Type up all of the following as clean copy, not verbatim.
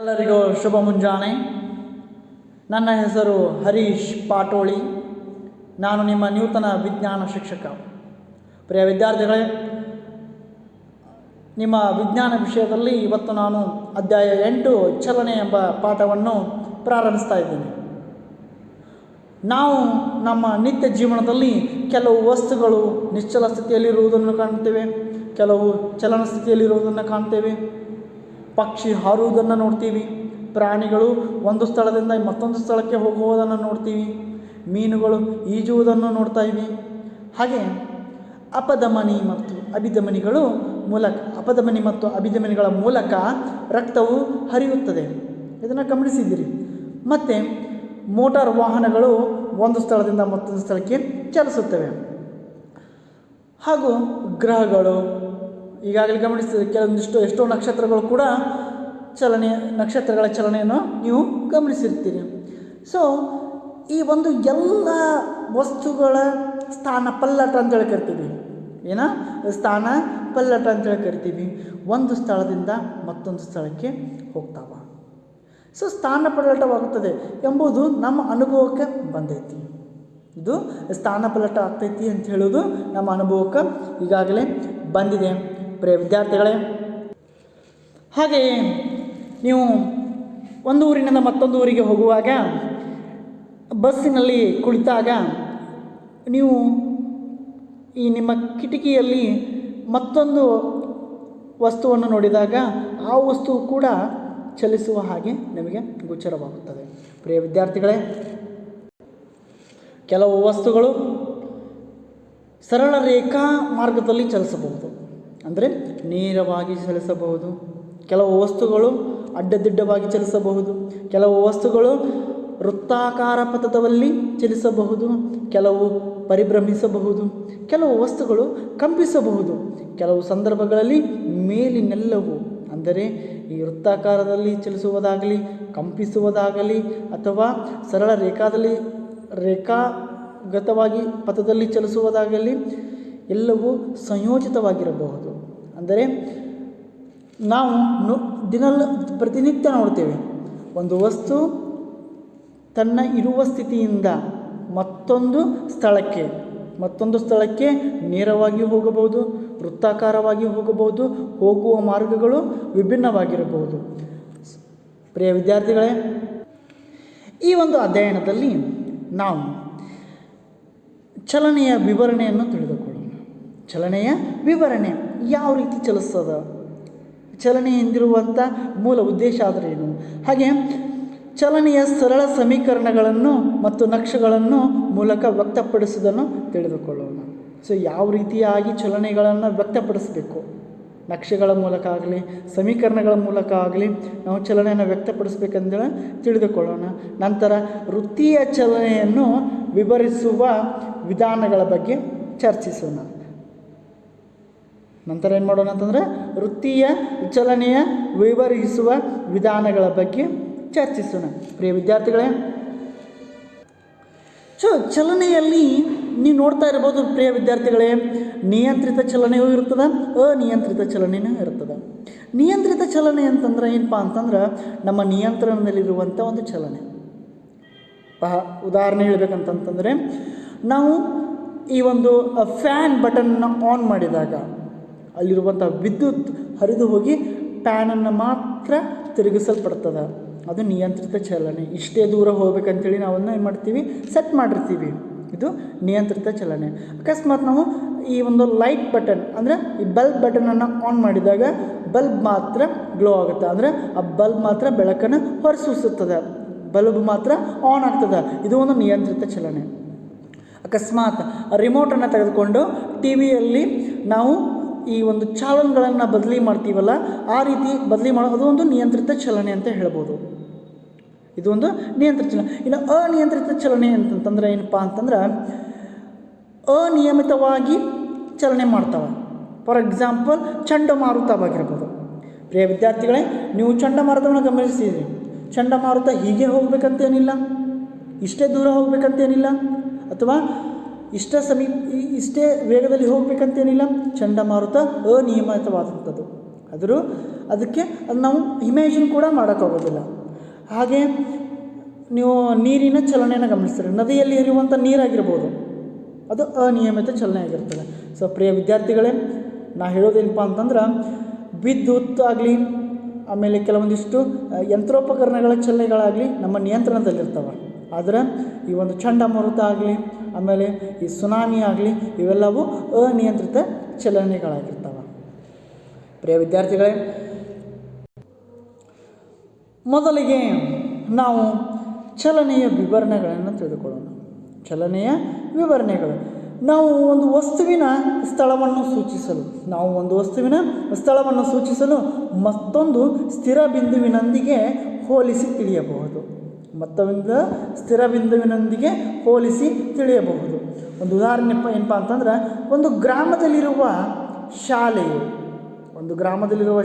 ಎಲ್ಲರಿಗೂ ಶುಭ ಮುಂಜಾನೆ. ನನ್ನ ಹೆಸರು ಹರೀಶ್ ಪಾಟೋಳಿ. ನಾನು ನಿಮ್ಮ ನೂತನ ವಿಜ್ಞಾನ ಶಿಕ್ಷಕ. ಪ್ರಿಯ ವಿದ್ಯಾರ್ಥಿಗಳೇ, ನಿಮ್ಮ ವಿಜ್ಞಾನ ವಿಷಯದಲ್ಲಿ ಇವತ್ತು ನಾನು ಅಧ್ಯಾಯ 8 ಚಲನೆ ಎಂಬ ಪಾಠವನ್ನು ಪ್ರಾರಂಭಿಸ್ತಾ ಇದ್ದೇನೆ. ನಾವು ನಮ್ಮ ನಿತ್ಯ ಜೀವನದಲ್ಲಿ ಕೆಲವು ವಸ್ತುಗಳು ನಿಶ್ಚಲ ಸ್ಥಿತಿಯಲ್ಲಿರುವುದನ್ನು ಕಾಣ್ತೇವೆ, ಕೆಲವು ಚಲನ ಸ್ಥಿತಿಯಲ್ಲಿರುವುದನ್ನು ಕಾಣ್ತೇವೆ. ಪಕ್ಷಿ ಹಾರುವುದನ್ನು ನೋಡ್ತೀವಿ, ಪ್ರಾಣಿಗಳು ಒಂದು ಸ್ಥಳದಿಂದ ಮತ್ತೊಂದು ಸ್ಥಳಕ್ಕೆ ಹೋಗುವುದನ್ನು ನೋಡ್ತೀವಿ, ಮೀನುಗಳು ಈಜುವುದನ್ನು ನೋಡ್ತಾ ಇವಿ. ಹಾಗೆ ಅಪಧಮನಿ ಮತ್ತು ಅಭಿಧಮನಿಗಳ ಮೂಲಕ ರಕ್ತವು ಹರಿಯುತ್ತದೆ. ಇದನ್ನು ಗಮನಿಸಿದ್ದೀರಿ. ಮತ್ತು ಮೋಟಾರ್ ವಾಹನಗಳು ಒಂದು ಸ್ಥಳದಿಂದ ಮತ್ತೊಂದು ಸ್ಥಳಕ್ಕೆ ಚಲಿಸುತ್ತವೆ. ಹಾಗೂ ಗ್ರಹಗಳು ಈಗಾಗಲೇ ಗಮನಿಸಿದ ಎಷ್ಟೋ ನಕ್ಷತ್ರಗಳು ಕೂಡ ನಕ್ಷತ್ರಗಳ ಚಲನೆಯನ್ನು ನೀವು ಗಮನಿಸಿರ್ತೀರಿ. ಸೊ ಈ ಒಂದು ಎಲ್ಲ ವಸ್ತುಗಳ ಸ್ಥಾನ ಪಲ್ಲಟ ಅಂತೇಳಿ ಕರಿತೀವಿ. ಸ್ಥಾನ ಪಲ್ಲಟ ಅಂತೇಳಿ ಕರಿತೀವಿ. ಒಂದು ಸ್ಥಳದಿಂದ ಮತ್ತೊಂದು ಸ್ಥಳಕ್ಕೆ ಹೋಗ್ತಾವ. ಸೊ ಸ್ಥಾನ ಪಲ್ಲಟವಾಗುತ್ತದೆ ಎಂಬುದು ನಮ್ಮ ಅನುಭವಕ್ಕೆ ಬಂದೈತಿ. ಇದು ಸ್ಥಾನ ಪಲ್ಲಟ ಆಗ್ತೈತಿ ಅಂತ ಹೇಳೋದು ನಮ್ಮ ಅನುಭವಕ್ಕೆ ಈಗಾಗಲೇ ಬಂದಿದೆ. ಪ್ರಿಯ ವಿದ್ಯಾರ್ಥಿಗಳೇ, ಹಾಗೆಯೇ ನೀವು ಒಂದು ಊರಿನಿಂದ ಮತ್ತೊಂದು ಊರಿಗೆ ಹೋಗುವಾಗ ಬಸ್ಸಿನಲ್ಲಿ ಕುಳಿತಾಗ ನೀವು ಈ ನಿಮ್ಮ ಕಿಟಕಿಯಲ್ಲಿ ಮತ್ತೊಂದು ವಸ್ತುವನ್ನು ನೋಡಿದಾಗ ಆ ವಸ್ತು ಕೂಡ ಚಲಿಸುವ ಹಾಗೆ ನಿಮಗೆ ಗೋಚರವಾಗುತ್ತದೆ. ಪ್ರಿಯ ವಿದ್ಯಾರ್ಥಿಗಳೇ, ಕೆಲವು ವಸ್ತುಗಳು ಸರಳ ರೇಖಾ ಮಾರ್ಗದಲ್ಲಿ ಚಲಿಸಬಹುದು, ಅಂದರೆ ನೇರವಾಗಿ ಚಲಿಸಬಹುದು. ಕೆಲವು ವಸ್ತುಗಳು ಅಡ್ಡದಿಡ್ಡವಾಗಿ ಚಲಿಸಬಹುದು. ಕೆಲವು ವಸ್ತುಗಳು ವೃತ್ತಾಕಾರ ಪಥದಲ್ಲಿ ಚಲಿಸಬಹುದು. ಕೆಲವು ಪರಿಭ್ರಮಿಸಬಹುದು. ಕೆಲವು ವಸ್ತುಗಳು ಕಂಪಿಸಬಹುದು. ಕೆಲವು ಸಂದರ್ಭಗಳಲ್ಲಿ ಮೇಲಿನೆಲ್ಲವೂ, ಅಂದರೆ ಈ ವೃತ್ತಾಕಾರದಲ್ಲಿ ಚಲಿಸುವುದಾಗಲಿ, ಕಂಪಿಸುವುದಾಗಲಿ, ಅಥವಾ ಸರಳ ರೇಖಾಗತವಾಗಿ ಪಥದಲ್ಲಿ ಚಲಿಸುವುದಾಗಲಿ ಎಲ್ಲವೂ ಸಂಯೋಜಿತವಾಗಿರಬಹುದು. ಅಂದರೆ ನಾವು ಪ್ರತಿನಿತ್ಯ ನೋಡ್ತೇವೆ, ಒಂದು ವಸ್ತು ತನ್ನ ಇರುವ ಸ್ಥಿತಿಯಿಂದ ಮತ್ತೊಂದು ಸ್ಥಳಕ್ಕೆ ನೇರವಾಗಿ ಹೋಗಬಹುದು, ವೃತ್ತಾಕಾರವಾಗಿ ಹೋಗಬಹುದು. ಹೋಗುವ ಮಾರ್ಗಗಳು ವಿಭಿನ್ನವಾಗಿರಬಹುದು. ಪ್ರಿಯ ವಿದ್ಯಾರ್ಥಿಗಳೇ, ಈ ಒಂದು ಅಧ್ಯಯನದಲ್ಲಿ ನಾವು ಚಲನೆಯ ವಿವರಣೆಯನ್ನು ತಿಳಿದುಕೊಳ್ಳೋಣ. ಚಲನೆಯ ವಿವರಣೆ ಯಾವ ರೀತಿ ಚಲಿಸ್ತದ, ಚಲನೆ ಹಿಂದಿರುವಂಥ ಮೂಲ ಉದ್ದೇಶ ಆದರೆ ಏನು, ಹಾಗೆ ಚಲನೆಯ ಸರಳ ಸಮೀಕರಣಗಳನ್ನು ಮತ್ತು ನಕ್ಷೆಗಳನ್ನು ಮೂಲಕ ವ್ಯಕ್ತಪಡಿಸುವುದನ್ನು ತಿಳಿದುಕೊಳ್ಳೋಣ. ಸೊ ಯಾವ ರೀತಿಯಾಗಿ ಚಲನೆಗಳನ್ನು ವ್ಯಕ್ತಪಡಿಸಬೇಕು, ನಕ್ಷೆಗಳ ಮೂಲಕ ಆಗಲಿ ಸಮೀಕರಣಗಳ ಮೂಲಕ ಆಗಲಿ ನಾವು ಚಲನೆಯನ್ನು ವ್ಯಕ್ತಪಡಿಸಬೇಕೆಂದು ತಿಳಿದುಕೊಳ್ಳೋಣ. ನಂತರ ವೃತ್ತೀಯ ಚಲನೆಯನ್ನು ವಿವರಿಸುವ ವಿಧಾನಗಳ ಬಗ್ಗೆ ಚರ್ಚಿಸೋಣ. ನಂತರ ಏನು ಮಾಡೋಣ ಅಂತಂದರೆ ವೃತ್ತೀಯ ಚಲನೆಯ ವಿವರಿಸುವ ವಿಧಾನಗಳ ಬಗ್ಗೆ ಚರ್ಚಿಸೋಣ. ಪ್ರಿಯ ವಿದ್ಯಾರ್ಥಿಗಳೇ, ಚಲನೆಯಲ್ಲಿ ನೀವು ನೋಡ್ತಾ ಇರ್ಬೋದು ಪ್ರಿಯ ವಿದ್ಯಾರ್ಥಿಗಳೇ, ನಿಯಂತ್ರಿತ ಚಲನೆಯೂ ಇರ್ತದೆ, ಅನಿಯಂತ್ರಿತ ಚಲನೆಯೂ ಇರ್ತದೆ. ನಿಯಂತ್ರಿತ ಚಲನೆ ಅಂತಂದ್ರೆ ಏನಪ್ಪ ಅಂತಂದ್ರೆ ನಮ್ಮ ನಿಯಂತ್ರಣದಲ್ಲಿರುವಂಥ ಒಂದು ಚಲನೆ. ಉದಾಹರಣೆ ಹೇಳ್ಬೇಕಂತಂತಂದರೆ, ನಾವು ಈ ಒಂದು ಫ್ಯಾನ್ ಬಟನ್ನ ಆನ್ ಮಾಡಿದಾಗ ಅಲ್ಲಿರುವಂಥ ವಿದ್ಯುತ್ ಹರಿದು ಹೋಗಿ ಫ್ಯಾನನ್ನು ಮಾತ್ರ ತಿರುಗಿಸಲ್ಪಡ್ತದೆ. ಅದು ನಿಯಂತ್ರಿತ ಚಲನೆ. ಇಷ್ಟೇ ದೂರ ಹೋಗ್ಬೇಕಂತೇಳಿ ನಾವನ್ನ ಏನು ಮಾಡ್ತೀವಿ, ಸೆಟ್ ಮಾಡಿರ್ತೀವಿ. ಇದು ನಿಯಂತ್ರಿತ ಚಲನೆ. ಅಕಸ್ಮಾತ್ ನಾವು ಈ ಒಂದು ಲೈಟ್ ಬಟನ್, ಅಂದರೆ ಈ ಬಲ್ಬ್ ಬಟನನ್ನು ಆನ್ ಮಾಡಿದಾಗ ಬಲ್ಬ್ ಮಾತ್ರ ಗ್ಲೋ ಆಗುತ್ತೆ, ಅಂದರೆ ಆ ಬಲ್ಬ್ ಮಾತ್ರ ಬೆಳಕನ್ನು ಹೊರಸೂಸುತ್ತದೆ, ಬಲ್ಬ್ ಮಾತ್ರ ಆನ್ ಆಗ್ತದೆ. ಇದು ಒಂದು ನಿಯಂತ್ರಿತ ಚಲನೆ. ಅಕಸ್ಮಾತ್ ರಿಮೋಟನ್ನು ತೆಗೆದುಕೊಂಡು ಟಿ ವಿಯಲ್ಲಿ ನಾವು ಈ ಒಂದು ಚಾಲನ್ಗಳನ್ನು ಬದಲಿ ಮಾಡ್ತೀವಲ್ಲ, ಆ ರೀತಿ ಬದಲಿ ಮಾಡೋದು ಒಂದು ನಿಯಂತ್ರಿತ ಚಲನೆ ಅಂತ ಹೇಳ್ಬೋದು. ಇದು ಒಂದು ನಿಯಂತ್ರಿತ ಚಲನೆ. ಇನ್ನು ಅನಿಯಂತ್ರಿತ ಚಲನೆ ಅಂತಂತಂದರೆ ಏನಪ್ಪ ಅಂತಂದ್ರೆ, ಅನಿಯಮಿತವಾಗಿ ಚಲನೆ ಮಾಡ್ತಾವೆ. For example ಚಂಡಮಾರುತವಾಗಿರ್ಬೋದು. ಪ್ರಿಯ ವಿದ್ಯಾರ್ಥಿಗಳೇ, ನೀವು ಚಂಡಮಾರುತವನ್ನು ಗಮನಿಸಿದ್ರಿ. ಚಂಡಮಾರುತ ಹೀಗೆ ಹೋಗ್ಬೇಕಂತೇನಿಲ್ಲ, ಇಷ್ಟೇ ದೂರ ಹೋಗ್ಬೇಕಂತೇನಿಲ್ಲ, ಅಥವಾ ಇಷ್ಟೇ ವೇಗದಲ್ಲಿ ಹೋಗ್ಬೇಕಂತೇನಿಲ್ಲ. ಚಂಡಮಾರುತ ಅನಿಯಮಿತವಾದಂಥದ್ದು. ಅದಕ್ಕೆ ಅದು ನಾವು ಇಮ್ಯಾಜಿನ್ ಕೂಡ ಮಾಡೋಕ್ಕಾಗೋದಿಲ್ಲ. ಹಾಗೆ ನೀವು ನೀರಿನ ಚಲನೆಯನ್ನು ಗಮನಿಸ್ತೀರಿ, ನದಿಯಲ್ಲಿ ಹರಿಯುವಂಥ ನೀರಾಗಿರ್ಬೋದು, ಅದು ಅನಿಯಮಿತ ಚಲನೆ ಆಗಿರ್ತದೆ. ಸೊ ಪ್ರಿಯ ವಿದ್ಯಾರ್ಥಿಗಳೇ, ನಾ ಹೇಳೋದೇನಪ್ಪ ಅಂತಂದ್ರೆ, ವಿದ್ಯುತ್ ಆಗಲಿ, ಆಮೇಲೆ ಕೆಲವೊಂದಿಷ್ಟು ಯಂತ್ರೋಪಕರಣಗಳ ಚಲನೆಗಳಾಗಲಿ ನಮ್ಮ ನಿಯಂತ್ರಣದಲ್ಲಿರ್ತವೆ. ಆದರೆ ಈ ಒಂದು ಚಂಡಮಾರುತ ಆಗಲಿ, ಆಮೇಲೆ ಈ ಸುನಾಮಿ ಆಗಲಿ, ಇವೆಲ್ಲವೂ ಅನಿಯಂತ್ರಿತ ಚಲನೆಗಳಾಗಿರ್ತವೆ. ಪ್ರಿಯ ವಿದ್ಯಾರ್ಥಿಗಳೇ, ಮೊದಲಿಗೆ ನಾವು ಚಲನೆಯ ವಿವರಣೆಗಳನ್ನು ತಿಳಿದುಕೊಳ್ಳೋಣ. ಚಲನೆಯ ವಿವರಣೆಗಳು, ನಾವು ಒಂದು ವಸ್ತುವಿನ ಸ್ಥಳವನ್ನು ಸೂಚಿಸಲು ಮತ್ತೊಂದು ಸ್ಥಿರ ಬಿಂದುವಿನೊಂದಿಗೆ ಹೋಲಿಸಿ ತಿಳಿಯಬಹುದು. ಒಂದು ಉದಾಹರಣೆ ಏನಪ್ಪ ಅಂತಂದ್ರೆ, ಒಂದು ಗ್ರಾಮದಲ್ಲಿರುವ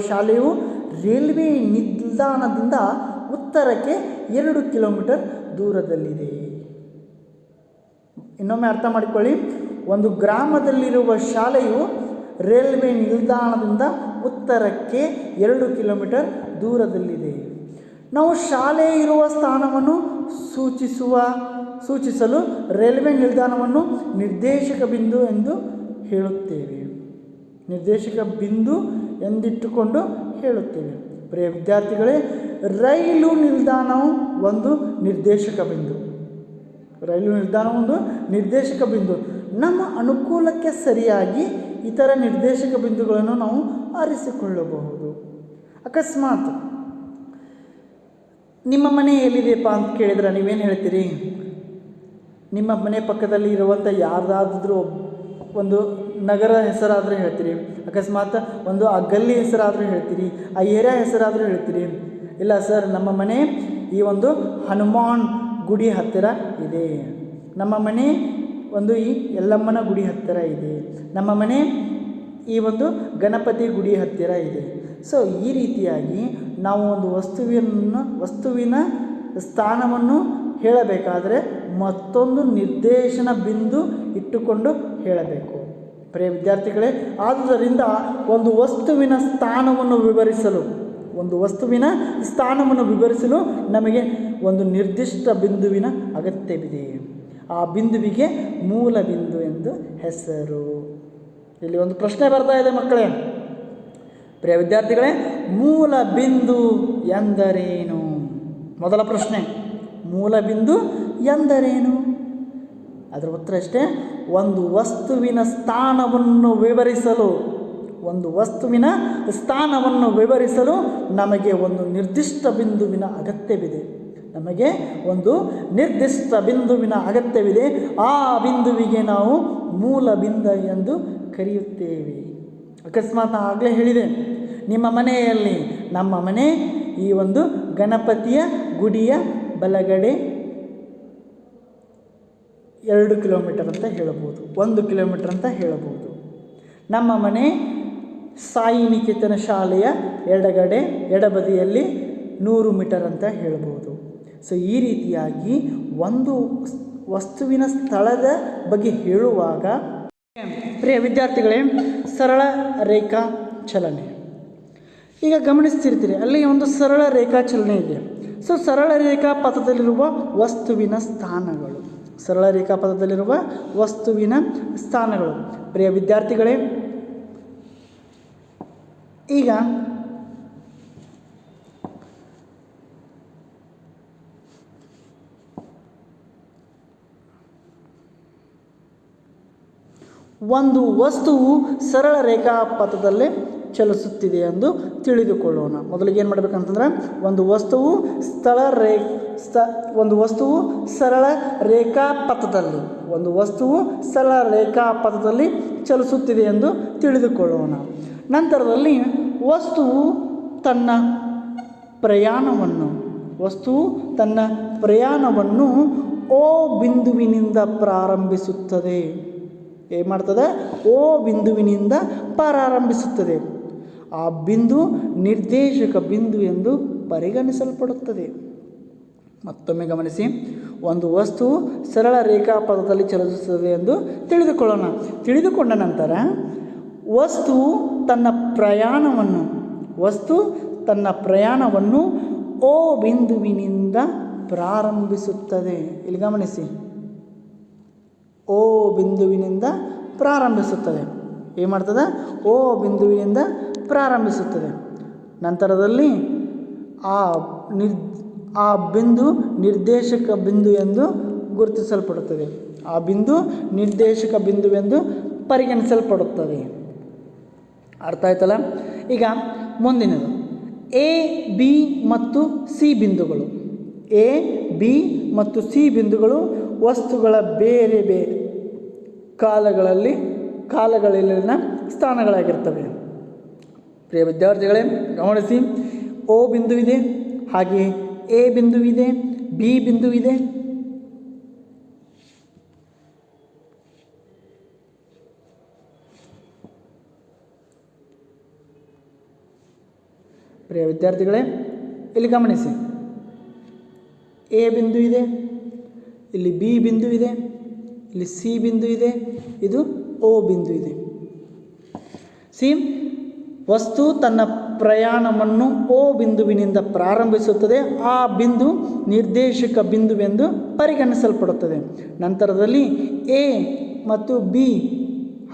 ಶಾಲೆಯು ರೈಲ್ವೆ ನಿಲ್ದಾಣದಿಂದ ಉತ್ತರಕ್ಕೆ 2 ಕಿಲೋಮೀಟರ್ ದೂರದಲ್ಲಿದೆ. ಇನ್ನೊಮ್ಮೆ ಅರ್ಥ ಮಾಡಿಕೊಳ್ಳಿ, ಒಂದು ಗ್ರಾಮದಲ್ಲಿರುವ ಶಾಲೆಯು ರೈಲ್ವೆ ನಿಲ್ದಾಣದಿಂದ ಉತ್ತರಕ್ಕೆ 2 ಕಿಲೋಮೀಟರ್ ದೂರದಲ್ಲಿದೆ. ನಾವು ಶಾಲೆ ಇರುವ ಸ್ಥಾನವನ್ನು ಸೂಚಿಸಲು ರೈಲ್ವೆ ನಿಲ್ದಾಣವನ್ನು ನಿರ್ದೇಶಕ ಬಿಂದು ಎಂದು ಹೇಳುತ್ತೇವೆ. ಎಂದಿಟ್ಟುಕೊಂಡು ಹೇಳುತ್ತೇವೆ. ಪ್ರಿಯ ವಿದ್ಯಾರ್ಥಿಗಳೇ, ರೈಲು ನಿಲ್ದಾಣವು ಒಂದು ನಿರ್ದೇಶಕ ಬಿಂದು. ನಮ್ಮ ಅನುಕೂಲಕ್ಕೆ ಸರಿಯಾಗಿ ಇತರ ನಿರ್ದೇಶಕ ಬಿಂದುಗಳನ್ನು ನಾವು ಆರಿಸಿಕೊಳ್ಳಬಹುದು. ಅಕಸ್ಮಾತ್ ನಿಮ್ಮ ಮನೆ ಎಲ್ಲಿದೆಯಪ್ಪ ಅಂತ ಕೇಳಿದ್ರೆ ನೀವೇನು ಹೇಳ್ತೀರಿ? ನಿಮ್ಮ ಮನೆ ಪಕ್ಕದಲ್ಲಿ ಇರುವಂಥ ಯಾರ್ದಾದ್ರೂ ಒಂದು ನಗರ ಹೆಸರಾದರೂ ಹೇಳ್ತೀರಿ, ಅಕಸ್ಮಾತ್ ಒಂದು ಆ ಗಲ್ಲಿ ಹೆಸರಾದರೂ ಹೇಳ್ತೀರಿ, ಆ ಏರಿಯಾ ಹೆಸರಾದರೂ ಹೇಳ್ತೀರಿ. ಇಲ್ಲ ಸರ್, ನಮ್ಮ ಮನೆ ಈ ಒಂದು ಹನುಮಾನ್ ಗುಡಿ ಹತ್ತಿರ ಇದೆ, ನಮ್ಮ ಮನೆ ಒಂದು ಈ ಯಲ್ಲಮ್ಮನ ಗುಡಿ ಹತ್ತಿರ ಇದೆ, ನಮ್ಮ ಮನೆ ಈ ಒಂದು ಗಣಪತಿ ಗುಡಿ ಹತ್ತಿರ ಇದೆ. ಸೊ ಈ ರೀತಿಯಾಗಿ ನಾವು ಒಂದು ವಸ್ತುವಿನ ಸ್ಥಾನವನ್ನು ಹೇಳಬೇಕಾದರೆ ಮತ್ತೊಂದು ನಿರ್ದೇಶನ ಬಿಂದು ಇಟ್ಟುಕೊಂಡು ಹೇಳಬೇಕು. ಪ್ರಿಯ ವಿದ್ಯಾರ್ಥಿಗಳೇ, ಆದುದರಿಂದ ಒಂದು ವಸ್ತುವಿನ ಸ್ಥಾನವನ್ನು ವಿವರಿಸಲು ನಮಗೆ ಒಂದು ನಿರ್ದಿಷ್ಟ ಬಿಂದುವಿನ ಅಗತ್ಯವಿದೆ. ಆ ಬಿಂದುವಿಗೆ ಮೂಲ ಬಿಂದು ಎಂದು ಹೆಸರು. ಇಲ್ಲಿ ಒಂದು ಪ್ರಶ್ನೆ ಬರ್ತಾ ಇದೆ ಮಕ್ಕಳೇ. ಪ್ರಿಯ ವಿದ್ಯಾರ್ಥಿಗಳೇ, ಮೂಲ ಬಿಂದು ಎಂದರೇನು? ಮೊದಲ ಪ್ರಶ್ನೆ, ಮೂಲ ಬಿಂದು ಎಂದರೇನು? ಅದರ ಉತ್ತರ ಅಷ್ಟೇ, ಒಂದು ವಸ್ತುವಿನ ಸ್ಥಾನವನ್ನು ವಿವರಿಸಲು ನಮಗೆ ಒಂದು ನಿರ್ದಿಷ್ಟ ಬಿಂದುವಿನ ಅಗತ್ಯವಿದೆ. ಆ ಬಿಂದುವಿಗೆ ನಾವು ಮೂಲ ಬಿಂದು ಎಂದು ಕರೆಯುತ್ತೇವೆ. ಅಕಸ್ಮಾತ್ ನಾನು ಆಗಲೇ ಹೇಳಿದೆ, ನಮ್ಮ ಮನೆ ಈ ಒಂದು ಗಣಪತಿಯ ಗುಡಿಯ ಬಲಗಡೆ 2 ಕಿಲೋಮೀಟರ್ ಅಂತ ಹೇಳಬಹುದು, 1 ಕಿಲೋಮೀಟರ್ ಅಂತ ಹೇಳಬಹುದು. ನಮ್ಮ ಮನೆ ಸಾಯಿ ನಿಕೇತನ ಶಾಲೆಯ ಎಡಬದಿಯಲ್ಲಿ 100 ಮೀಟರ್ ಅಂತ ಹೇಳಬಹುದು. ಸೊ ಈ ರೀತಿಯಾಗಿ ಒಂದು ವಸ್ತುವಿನ ಸ್ಥಳದ ಬಗ್ಗೆ ಹೇಳುವಾಗ, ಪ್ರಿಯ ವಿದ್ಯಾರ್ಥಿಗಳೇ, ಸರಳ ರೇಖಾ ಚಲನೆ ಈಗ ಗಮನಿಸ್ತಿರ್ತೀರಿ, ಅಲ್ಲಿ ಒಂದು ಸರಳ ರೇಖಾ ಚಲನೆ ಇದೆ. ಸೊ ಸರಳ ರೇಖಾ ಪಥದಲ್ಲಿರುವ ವಸ್ತುವಿನ ಸ್ಥಾನಗಳು. ಪ್ರಿಯ ವಿದ್ಯಾರ್ಥಿಗಳೇ, ಈಗ ಒಂದು ವಸ್ತುವು ಸರಳ ರೇಖಾ ಪಥದಲ್ಲಿ ಚಲಿಸುತ್ತಿದೆ ಎಂದು ತಿಳಿದುಕೊಳ್ಳೋಣ. ಮೊದಲಿಗೆ ಏನು ಮಾಡಬೇಕಂತಂದ್ರೆ, ಒಂದು ವಸ್ತುವು ಸರಳ ರೇಖಾ ಪಥದಲ್ಲಿ ಚಲಿಸುತ್ತಿದೆ ಎಂದು ತಿಳಿದುಕೊಳ್ಳೋಣ. ನಂತರದಲ್ಲಿ ವಸ್ತುವು ತನ್ನ ಪ್ರಯಾಣವನ್ನು ಓ ಬಿಂದುವಿನಿಂದ ಪ್ರಾರಂಭಿಸುತ್ತದೆ. ಏನು ಮಾಡ್ತದೆ? ಓ ಬಿಂದುವಿನಿಂದ ಪ್ರಾರಂಭಿಸುತ್ತದೆ. ಆ ಬಿಂದು ನಿರ್ದೇಶಕ ಬಿಂದು ಎಂದು ಪರಿಗಣಿಸಲ್ಪಡುತ್ತದೆ. ಮತ್ತೊಮ್ಮೆ ಗಮನಿಸಿ, ಒಂದು ವಸ್ತುವು ಸರಳ ರೇಖಾಪಥದಲ್ಲಿ ಚಲಿಸುತ್ತದೆ ಎಂದು ತಿಳಿದುಕೊಂಡ ನಂತರ ವಸ್ತುವು ತನ್ನ ವಸ್ತು ತನ್ನ ಪ್ರಯಾಣವನ್ನು ಓ ಬಿಂದುವಿನಿಂದ ಪ್ರಾರಂಭಿಸುತ್ತದೆ. ಇಲ್ಲಿ ಗಮನಿಸಿ, ಓ ಬಿಂದುವಿನಿಂದ ಪ್ರಾರಂಭಿಸುತ್ತದೆ. ಏನು ಮಾಡ್ತದೆ? ಓ ಬಿಂದುವಿನಿಂದ ಪ್ರಾರಂಭಿಸುತ್ತದೆ. ನಂತರದಲ್ಲಿ ಆ ಬಿಂದು ನಿರ್ದೇಶಕ ಬಿಂದು ಎಂದು ಗುರುತಿಸಲ್ಪಡುತ್ತದೆ. ಆ ಬಿಂದು ನಿರ್ದೇಶಕ ಬಿಂದುವೆಂದು ಪರಿಗಣಿಸಲ್ಪಡುತ್ತದೆ. ಅರ್ಥ ಆಯ್ತಲ್ಲ? ಈಗ ಮುಂದಿನದು ಎ ಬಿ ಮತ್ತು ಸಿ ಬಿಂದುಗಳು. ಎ ಬಿ ಮತ್ತು ಸಿ ಬಿಂದುಗಳು ವಸ್ತುಗಳ ಬೇರೆ ಬೇರೆ ಕಾಲಗಳಲ್ಲಿನ ಸ್ಥಾನಗಳಾಗಿರ್ತವೆ. ಪ್ರಿಯ ವಿದ್ಯಾರ್ಥಿಗಳೇ, ಗಮನಿಸಿ, ಓ ಬಿಂದುವಿದೆ, ಹಾಗೆಯೇ ಎ ಬಿಂದುವಿದೆ, ಬಿ ಬಿಂದುವಿದೆ, ಪ್ರಿಯ ವಿದ್ಯಾರ್ಥಿಗಳೇ ಇಲ್ಲಿ ಗಮನಿಸಿ, ಎ ಬಿಂದು ಇದೆ, ಇಲ್ಲಿ ಬಿ ಬಿಂದು ಇದೆ, ಇಲ್ಲಿ ಸಿ ಬಿಂದು ಇದೆ, ಇದು ಓ ಬಿಂದು ಇದೆ. ಸಿ ವಸ್ತು ತನ್ನ ಪ್ರಯಾಣವನ್ನು ಓ ಬಿಂದುವಿನಿಂದ ಪ್ರಾರಂಭಿಸುತ್ತದೆ. ಆ ಬಿಂದು ನಿರ್ದೇಶಕ ಬಿಂದುವೆಂದು ಪರಿಗಣಿಸಲ್ಪಡುತ್ತದೆ. ನಂತರದಲ್ಲಿ ಎ ಮತ್ತು ಬಿ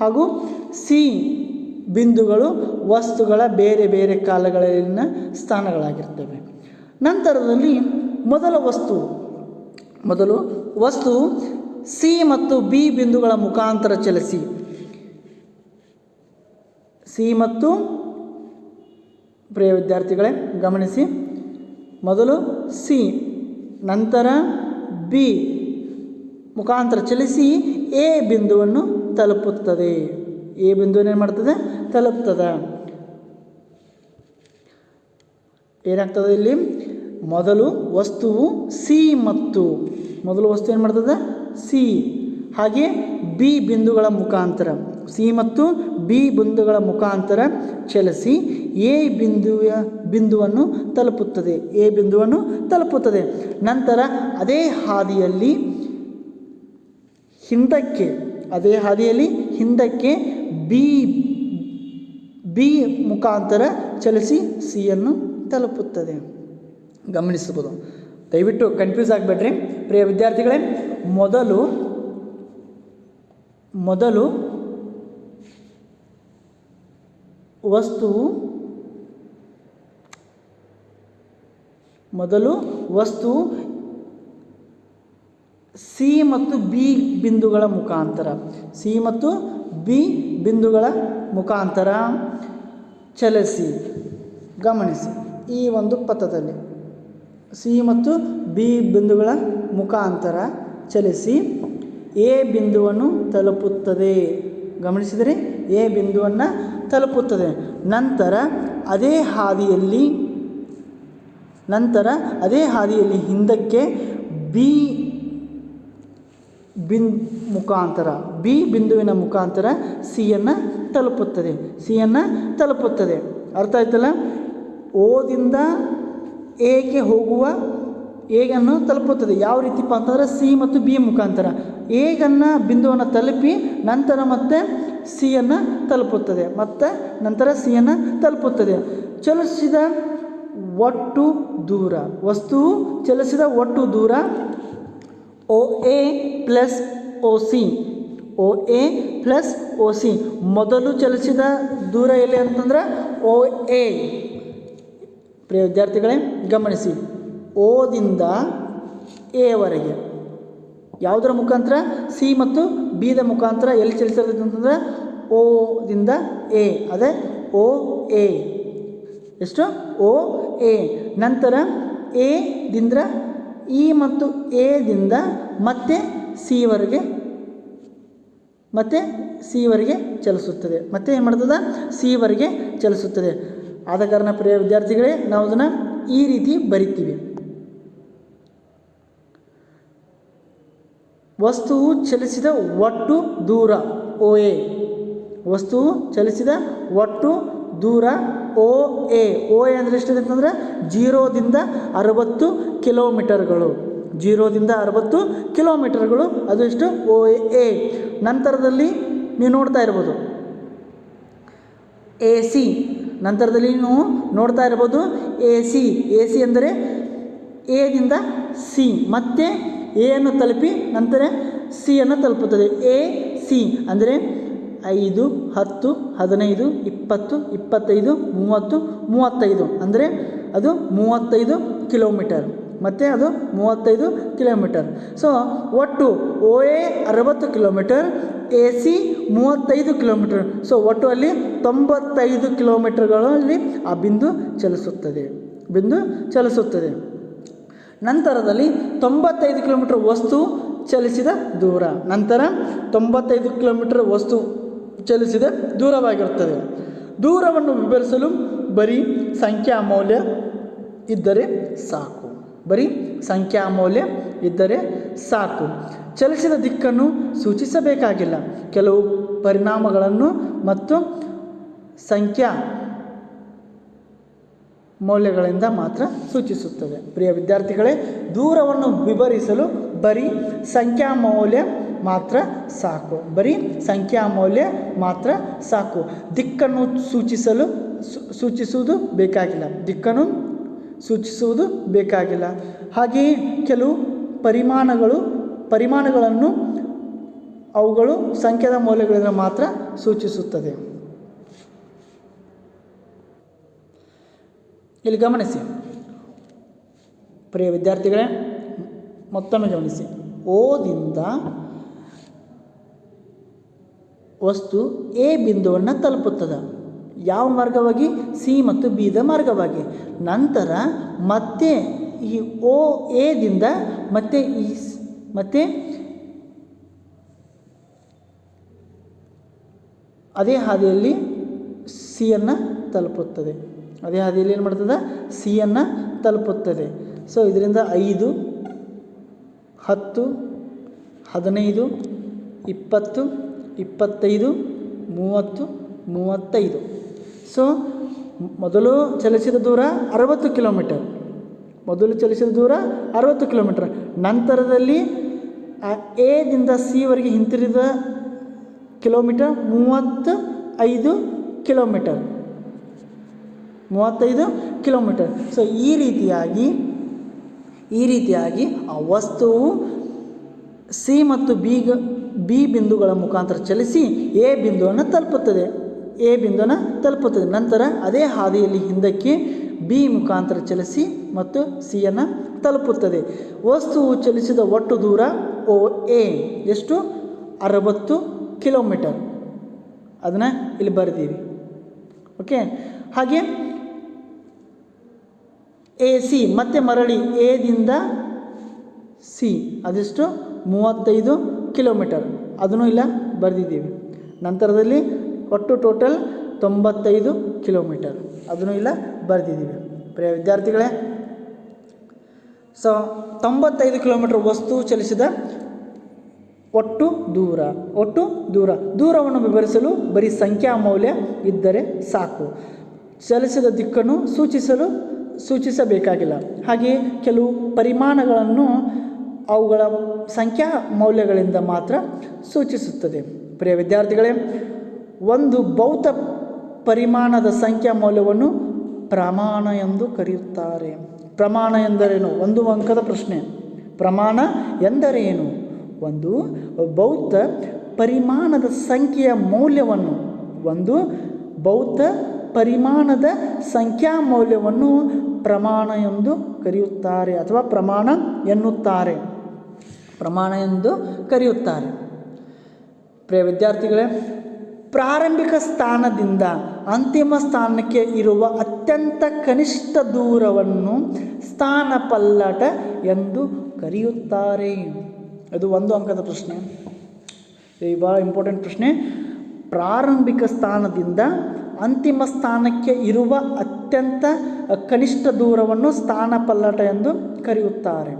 ಹಾಗೂ ಸಿ ಬಿಂದುಗಳು ವಸ್ತುಗಳ ಬೇರೆ ಬೇರೆ ಕಾಲಗಳಲ್ಲಿನ ಸ್ಥಾನಗಳಾಗಿರ್ತವೆ. ನಂತರದಲ್ಲಿ ಮೊದಲು ವಸ್ತು ಸಿ ಮತ್ತು ಬಿ ಬಿಂದುಗಳ ಮುಖಾಂತರ ಚಲಿಸಿ, ಸಿ ಮತ್ತು ಪ್ರಿಯ ವಿದ್ಯಾರ್ಥಿಗಳೇ ಗಮನಿಸಿ, ಮೊದಲು ಸಿ ನಂತರ ಬಿ ಮುಖಾಂತರ ಚಲಿಸಿ ಎ ಬಿಂದುವನ್ನು ತಲುಪುತ್ತದೆ. ಎ ಬಿಂದುವನ್ನು ಏನು ಮಾಡ್ತದೆ? ತಲುಪ್ತದೆ. ಏನಾಗ್ತದೆ ಇಲ್ಲಿ? ಮೊದಲು ವಸ್ತುವು ಮೊದಲು ವಸ್ತು ಏನು ಮಾಡ್ತದೆ? ಸಿ ಹಾಗೆ ಬಿ ಬಿಂದುಗಳ ಮುಖಾಂತರ, ಸಿ ಮತ್ತು ಬಿ ಬಿಂದುಗಳ ಮುಖಾಂತರ ಚಲಿಸಿ ಎ ಬಿಂದುವನ್ನು ತಲುಪುತ್ತದೆ. ಎ ಬಿಂದುವನ್ನು ತಲುಪುತ್ತದೆ. ನಂತರ ಅದೇ ಹಾದಿಯಲ್ಲಿ ಹಿಂದಕ್ಕೆ ಬಿ ಮುಖಾಂತರ ಚಲಿಸಿ ಸಿಯನ್ನು ತಲುಪುತ್ತದೆ. ಗಮನಿಸಬಹುದು. ದಯವಿಟ್ಟು ಕನ್ಫ್ಯೂಸ್ ಆಗಬೇಡ್ರಿ ಪ್ರಿಯ ವಿದ್ಯಾರ್ಥಿಗಳೇ. ಮೊದಲು ವಸ್ತು ಸಿ ಮತ್ತು ಬಿ ಬಿಂದುಗಳ ಮುಖಾಂತರ ಚಲಿಸಿ, ಗಮನಿಸಿ, ಈ ಒಂದು ಪಥದಲ್ಲಿ ಸಿ ಮತ್ತು ಬಿ ಬಿಂದುಗಳ ಮುಖಾಂತರ ಚಲಿಸಿ ಎ ಬಿಂದುವನ್ನು ತಲುಪುತ್ತದೆ. ಗಮನಿಸಿದರೆ ಎ ಬಿಂದುವನ್ನು ತಲುಪುತ್ತದೆ. ನಂತರ ಅದೇ ಹಾದಿಯಲ್ಲಿ ಹಿಂದಕ್ಕೆ ಬಿ ಬಿಂದುವಿನ ಮುಖಾಂತರ ಸಿಯನ್ನು ತಲುಪುತ್ತದೆ. ಅರ್ಥ ಆಯ್ತಲ್ಲ? ಓದಿಂದ ಎಗೆ ಹೋಗುವ ಎಗನ್ನು ತಲುಪುತ್ತದೆ. ಯಾವ ರೀತಿಪ್ಪ ಅಂತಂದರೆ ಸಿ ಮತ್ತು ಬಿ ಮುಖಾಂತರ ಬಿಂದುವನ್ನು ತಲುಪಿ ನಂತರ ಮತ್ತೆ ಸಿಯನ್ನು ತಲುಪುತ್ತದೆ, ಮತ್ತು ನಂತರ ಸಿಯನ್ನು ತಲುಪುತ್ತದೆ. ಚಲಿಸಿದ ಒಟ್ಟು ದೂರ, ವಸ್ತುವು ಚಲಿಸಿದ ಒಟ್ಟು ದೂರ O A plus O C. ಮೊದಲು ಚಲಿಸಿದ ದೂರ ಎಲ್ಲಿ ಅಂತಂದ್ರೆ ಓ ಎ. ಪ್ರಿಯ ವಿದ್ಯಾರ್ಥಿಗಳೇ ಗಮನಿಸಿ, ಓದಿಂದ ಎವರೆಗೆ ಯಾವುದರ ಮುಖಾಂತರ? ಸಿ ಮತ್ತು ಬಿದ ಮುಖಾಂತರ ಎಲ್ಲಿ ಚಲಿಸಿರ್ತದೆ ಅಂತಂದರೆ ಓದಿಂದ ಎ, ಅದೇ ಓ ಎ. ಎಷ್ಟು? O A. ನಂತರ ಎ ದಿಂದ ಇ ಮತ್ತು ಎ ದಿಂದ ಮತ್ತೆ ಸಿವರೆಗೆ ಚಲಿಸುತ್ತದೆ. ಮತ್ತೆ ಏನು ಮಾಡ್ತದೆ? ಸಿವರೆಗೆ ಚಲಿಸುತ್ತದೆ. ಆದ ಕಾರಣ ಪ್ರಿಯ ವಿದ್ಯಾರ್ಥಿಗಳೇ ನಾವು ಅದನ್ನು ಈ ರೀತಿ ಬರಿತೀವಿ. ವಸ್ತುವು ಚಲಿಸಿದ ಒಟ್ಟು ದೂರ ಓ ಎ. ವಸ್ತುವು ಚಲಿಸಿದ ಒಟ್ಟು ದೂರ ಓ ಎ. ಓ ಎ ಅಂದರೆ ಎಷ್ಟಿದೆ ಅಂತಂದರೆ 0ದಿಂದ 60 ಕಿಲೋಮೀಟರ್ಗಳು. 0ದಿಂದ 60 ಕಿಲೋಮೀಟರ್ಗಳು, ಅದು ಎಷ್ಟು? O A. ನಂತರದಲ್ಲಿ ನೀವು ನೋಡ್ತಾ ಇರ್ಬೋದು ಎ ಸಿ. ನಂತರದಲ್ಲಿ ನೀವು ನೋಡ್ತಾ ಇರ್ಬೋದು ಎ ಸಿ ಅಂದರೆ ಎದಿಂದ ಸಿ, ಮತ್ತೆ ಎ ಅನ್ನು ತಲುಪಿ ನಂತರ ಸಿ ಅನ್ನು ತಲುಪುತ್ತದೆ. ಎ ಸಿ ಅಂದರೆ 5, 10, 15, 20, 25, 30, 35 ಅಂದರೆ ಅದು 35 ಕಿಲೋಮೀಟರ್, ಮತ್ತು ಅದು 35 ಕಿಲೋಮೀಟರ್. ಸೊ ಒಟ್ಟು OA 60 kilometre, AC 35 kilometre. So ಒಟ್ಟು ಅಲ್ಲಿ 95 ಕಿಲೋಮೀಟರ್ಗಳಲ್ಲಿ ಆ ಬಿಂದು ಚಲಿಸುತ್ತದೆ. ನಂತರದಲ್ಲಿ 95 ಕಿಲೋಮೀಟರ್ ವಸ್ತು ಚಲಿಸಿದ ದೂರ, ನಂತರ 95 ಕಿಲೋಮೀಟರ್ ವಸ್ತು ಚಲಿಸಿದ ದೂರವಾಗಿರುತ್ತದೆ. ದೂರವನ್ನು ವಿವರಿಸಲು ಬರೀ ಸಂಖ್ಯಾ ಮೌಲ್ಯ ಇದ್ದರೆ ಸಾಕು. ಚಲಿಸಿದ ದಿಕ್ಕನ್ನು ಸೂಚಿಸಬೇಕಾಗಿಲ್ಲ. ಕೆಲವು ಪರಿಣಾಮಗಳನ್ನು ಮತ್ತು ಸಂಖ್ಯಾ ಮೌಲ್ಯಗಳಿಂದ ಮಾತ್ರ ಸೂಚಿಸುತ್ತದೆ. ಪ್ರಿಯ ವಿದ್ಯಾರ್ಥಿಗಳೇ, ದೂರವನ್ನು ವಿವರಿಸಲು ಬರೀ ಸಂಖ್ಯಾ ಮೌಲ್ಯ ಮಾತ್ರ ಸಾಕು. ದಿಕ್ಕನ್ನು ಸೂಚಿಸುವುದು ಬೇಕಾಗಿಲ್ಲ. ಹಾಗೆಯೇ ಕೆಲವು ಪರಿಮಾಣಗಳನ್ನು ಅವುಗಳು ಸಂಖ್ಯಾದ ಮೌಲ್ಯಗಳಿಂದ ಮಾತ್ರ ಸೂಚಿಸುತ್ತದೆ. ಇಲ್ಲಿ ಗಮನಿಸಿ ಪ್ರಿಯ ವಿದ್ಯಾರ್ಥಿಗಳೇ, ಮತ್ತೊಮ್ಮೆ ಗಮನಿಸಿ. ಓದಿಂದ ವಸ್ತು ಎ ಬಿಂದುವನ್ನು ತಲುಪುತ್ತದೆ. ಯಾವ ಮಾರ್ಗವಾಗಿ? ಸಿ ಮತ್ತು ಬಿದ ಮಾರ್ಗವಾಗಿ. ನಂತರ ಮತ್ತೆ ಈ ಎದಿಂದ ಮತ್ತೆ ಅದೇ ಹಾದಿಯಲ್ಲಿ ಸಿಯನ್ನು ತಲುಪುತ್ತದೆ. ಸಿಯನ್ನು ತಲುಪುತ್ತದೆ. ಸೊ ಇದರಿಂದ 5, 10, 15, 20, 25, 30, 35. ಸೊ ಮೊದಲು ಚಲಿಸಿದ ದೂರ 60 ಕಿಲೋಮೀಟರ್. ನಂತರದಲ್ಲಿ ಎದಿಂದ ಸಿವರೆಗೆ ಹಿಂತಿರಿದ ಕಿಲೋಮೀಟರ್ 35 ಕಿಲೋಮೀಟರ್. ಸೊ ಈ ರೀತಿಯಾಗಿ ಆ ವಸ್ತುವು ಸಿ ಮತ್ತು ಬಿ ಬಿಂದುಗಳ ಮುಖಾಂತರ ಚಲಿಸಿ ಎ ಬಿಂದುವನ್ನು ತಲುಪುತ್ತದೆ. ನಂತರ ಅದೇ ಹಾದಿಯಲ್ಲಿ ಹಿಂದಕ್ಕೆ ಬಿ ಮುಖಾಂತರ ಚಲಿಸಿ ಮತ್ತು ಸಿಯನ್ನು ತಲುಪುತ್ತದೆ. ವಸ್ತುವು ಚಲಿಸಿದ ಒಟ್ಟು ದೂರ OA ಎಷ್ಟು? 60 ಕಿಲೋಮೀಟರ್. ಅದನ್ನು ಇಲ್ಲಿ ಬರೆದೀವಿ. ಓಕೆ. ಹಾಗೆ AC ಮತ್ತೆ ಮರಳಿ ಎದಿಂದ ಸಿ ಅದೆಷ್ಟು? 35 ಕಿಲೋಮೀಟರ್. ಅದನ್ನು ಇಲ್ಲ ಬರೆದಿದ್ದೀವಿ. ನಂತರದಲ್ಲಿ ಒಟ್ಟು ಟೋಟಲ್ 95 ಕಿಲೋಮೀಟರ್. ಅದನ್ನು ಇಲ್ಲ ಬರೆದಿದ್ದೀವಿ. ಪ್ರಿಯ ವಿದ್ಯಾರ್ಥಿಗಳೇ, ಸೊ 95 ಕಿಲೋಮೀಟರ್ ವಸ್ತು ಚಲಿಸಿದ ಒಟ್ಟು ದೂರವನ್ನು ವಿವರಿಸಲು ಬರೀ ಸಂಖ್ಯಾ ಮೌಲ್ಯ ಇದ್ದರೆ ಸಾಕು. ಚಲಿಸಿದ ದಿಕ್ಕನ್ನು ಸೂಚಿಸಬೇಕಾಗಿಲ್ಲ. ಹಾಗೆಯೇ ಕೆಲವು ಪರಿಮಾಣಗಳನ್ನು ಅವುಗಳ ಸಂಖ್ಯಾ ಮೌಲ್ಯಗಳಿಂದ ಮಾತ್ರ ಸೂಚಿಸುತ್ತದೆ. ಪ್ರಿಯ ವಿದ್ಯಾರ್ಥಿಗಳೇ, ಒಂದು ಭೌತ ಪರಿಮಾಣದ ಸಂಖ್ಯಾ ಮೌಲ್ಯವನ್ನು ಪ್ರಮಾಣ ಎಂದು ಕರೆಯುತ್ತಾರೆ. ಪ್ರಮಾಣ ಎಂದರೇನು? ಒಂದು ಅಂಕದ ಪ್ರಶ್ನೆ. ಪ್ರಮಾಣ ಎಂದರೇನು? ಒಂದು ಭೌತ ಪರಿಮಾಣದ ಸಂಖ್ಯೆಯ ಮೌಲ್ಯವನ್ನು ಪ್ರಮಾಣ ಎಂದು ಕರೆಯುತ್ತಾರೆ ಅಥವಾ ಪ್ರಮಾಣ ಎಂದು ಕರೆಯುತ್ತಾರೆ. ಪ್ರಿಯ ವಿದ್ಯಾರ್ಥಿಗಳೇ, ಪ್ರಾರಂಭಿಕ ಸ್ಥಾನದಿಂದ ಅಂತಿಮ ಸ್ಥಾನಕ್ಕೆ ಇರುವ ಅತ್ಯಂತ ಕನಿಷ್ಠ ದೂರವನ್ನು ಸ್ಥಾನಪಲ್ಲಟ ಎಂದು ಕರೆಯುತ್ತಾರೆ. ಇದು ಒಂದು ಅಂಕದ ಪ್ರಶ್ನೆ. ಇದು ಭಾಳ ಇಂಪಾರ್ಟೆಂಟ್ ಪ್ರಶ್ನೆ. ಪ್ರಾರಂಭಿಕ ಸ್ಥಾನದಿಂದ ಅಂತಿಮ ಸ್ಥಾನಕ್ಕೆ ಇರುವ ಅತ್ಯಂತ ಕನಿಷ್ಠ ದೂರವನ್ನು ಸ್ಥಾನಪಲ್ಲಟ ಎಂದು ಕರೆಯುತ್ತಾರೆ.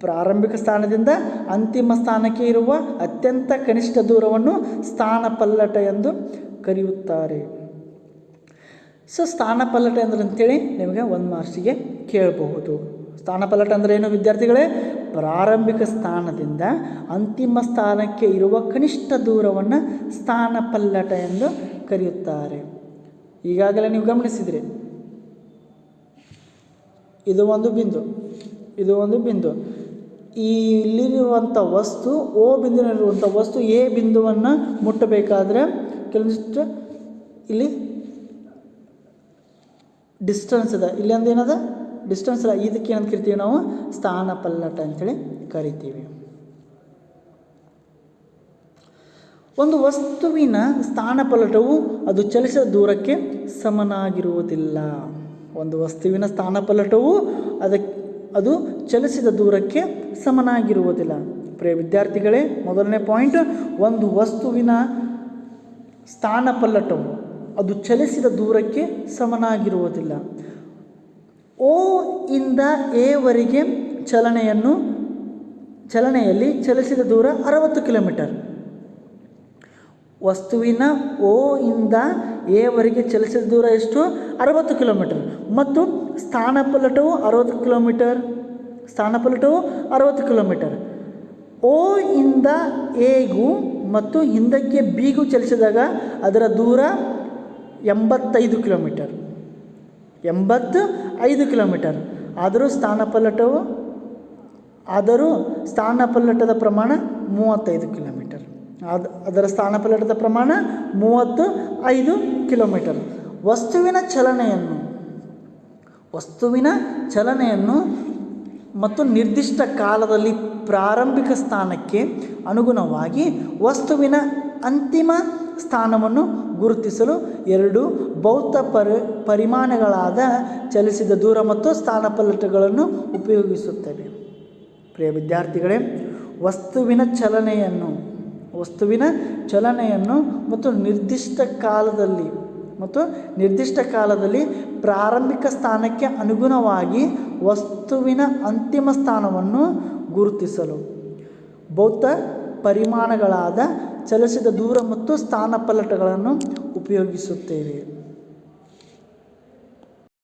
ಪ್ರಾರಂಭಿಕ ಸ್ಥಾನದಿಂದ ಅಂತಿಮ ಸ್ಥಾನಕ್ಕೆ ಇರುವ ಅತ್ಯಂತ ಕನಿಷ್ಠ ದೂರವನ್ನು ಸ್ಥಾನಪಲ್ಲಟ ಎಂದು ಕರೆಯುತ್ತಾರೆ. ಸೊ ಸ್ಥಾನಪಲ್ಲಟ ಅಂದ್ರೆ ಅಂತೇಳಿ ನಿಮಗೆ 1 ಮಾರ್ಕ್ಸಿಗೆ ಕೇಳಬಹುದು. ಸ್ಥಾನಪಲ್ಲಟ ಅಂದರೆ ಏನು ವಿದ್ಯಾರ್ಥಿಗಳೇ? ಪ್ರಾರಂಭಿಕ ಸ್ಥಾನದಿಂದ ಅಂತಿಮ ಸ್ಥಾನಕ್ಕೆ ಇರುವ ಕನಿಷ್ಠ ದೂರವನ್ನು ಸ್ಥಾನಪಲ್ಲಟ ಎಂದು ಕರೆಯುತ್ತಾರೆ. ಈಗಾಗಲೇ ನೀವು ಗಮನಿಸಿದ್ರಿ, ಇದು ಒಂದು ಬಿಂದು, ಇದು ಒಂದು ಬಿಂದು. ಇಲ್ಲಿರುವಂಥ ವಸ್ತು ಓ ಬಿಂದುವಿನಲ್ಲಿರುವಂಥ ವಸ್ತು ಎ ಬಿಂದುವನ್ನು ಮುಟ್ಟಬೇಕಾದ್ರೆ ಕೆಲವೊಂದಿಷ್ಟು ಇಲ್ಲಿ ಡಿಸ್ಟೆನ್ಸ್ ಇದೆ. ಇಲ್ಲಿ ಒಂದು ಏನದ ಡಿಸ್ಟೆನ್ಸ್ ಇಲ್ಲ. ಇದಕ್ಕೆ ಏನಂತ ಕರಿತೀವಿ ನಾವು? ಸ್ಥಾನಪಲ್ಲಟ ಅಂಥೇಳಿ ಕರಿತೀವಿ. ಒಂದು ವಸ್ತುವಿನ ಸ್ಥಾನಪಲ್ಲಟವು ಅದು ಚಲಿಸಿದ ದೂರಕ್ಕೆ ಸಮನಾಗಿರುವುದಿಲ್ಲ. ಒಂದು ವಸ್ತುವಿನ ಸ್ಥಾನಪಲ್ಲಟವು ಅದು ಚಲಿಸಿದ ದೂರಕ್ಕೆ ಸಮನಾಗಿರುವುದಿಲ್ಲ. ಪ್ರಿಯ ವಿದ್ಯಾರ್ಥಿಗಳೇ, ಮೊದಲನೇ ಪಾಯಿಂಟ್, ಒಂದು ವಸ್ತುವಿನ ಸ್ಥಾನಪಲ್ಲಟವು ಅದು ಚಲಿಸಿದ ದೂರಕ್ಕೆ ಸಮನಾಗಿರುವುದಿಲ್ಲ. ಓ ಇಂದ ಎವರೆಗೆ ಚಲನೆಯಲ್ಲಿ ಚಲಿಸಿದ ದೂರ 60 ಕಿಲೋಮೀಟರ್. ವಸ್ತುವಿನ ಓ ಇಂದ ಎವರೆಗೆ ಚಲಿಸಿದ ದೂರ ಎಷ್ಟು? 60 ಕಿಲೋಮೀಟರ್. ಮತ್ತು ಸ್ಥಾನಪಲ್ಲಟವು 60 ಕಿಲೋಮೀಟರ್. ಸ್ಥಾನಪಲ್ಲಟವು 60 ಕಿಲೋಮೀಟರ್. ಓ ಇಂದ ಎಗೂ ಮತ್ತು ಹಿಂದಕ್ಕೆ ಬಿಗೂ ಚಲಿಸಿದಾಗ ಅದರ ದೂರ 85 ಕಿಲೋಮೀಟರ್. 85 ಕಿಲೋಮೀಟರ್. ಆದರೂ ಸ್ಥಾನಪಲ್ಲಟದ ಪ್ರಮಾಣ 35 ಕಿಲೋಮೀಟರ್. ಅದರ ಸ್ಥಾನಪಲ್ಲಟದ ಪ್ರಮಾಣ 35 ಕಿಲೋಮೀಟರ್. ವಸ್ತುವಿನ ಚಲನೆಯನ್ನು ಮತ್ತು ನಿರ್ದಿಷ್ಟ ಕಾಲದಲ್ಲಿ ಪ್ರಾರಂಭಿಕ ಸ್ಥಾನಕ್ಕೆ ಅನುಗುಣವಾಗಿ ವಸ್ತುವಿನ ಅಂತಿಮ ಸ್ಥಾನವನ್ನು ಗುರುತಿಸಲು ಎರಡು ಭೌತ ಪರಿಮಾಣಗಳಾದ ಚಲಿಸಿದ ದೂರ ಮತ್ತು ಸ್ಥಾನಪಲ್ಲಟಗಳನ್ನು ಉಪಯೋಗಿಸುತ್ತೇವೆ. ಪ್ರಿಯ ವಿದ್ಯಾರ್ಥಿಗಳೇ, ವಸ್ತುವಿನ ಚಲನೆಯನ್ನು ಮತ್ತು ನಿರ್ದಿಷ್ಟ ಕಾಲದಲ್ಲಿ ಪ್ರಾರಂಭಿಕ ಸ್ಥಾನಕ್ಕೆ ಅನುಗುಣವಾಗಿ ವಸ್ತುವಿನ ಅಂತಿಮ ಸ್ಥಾನವನ್ನು ಗುರುತಿಸಲು ಭೌತ ಪರಿಮಾಣಗಳಾದ ಚಲಿಸಿದ ದೂರ ಮತ್ತು ಸ್ಥಾನಪಲ್ಲಟಗಳನ್ನು ಉಪಯೋಗಿಸುತ್ತೇವೆ.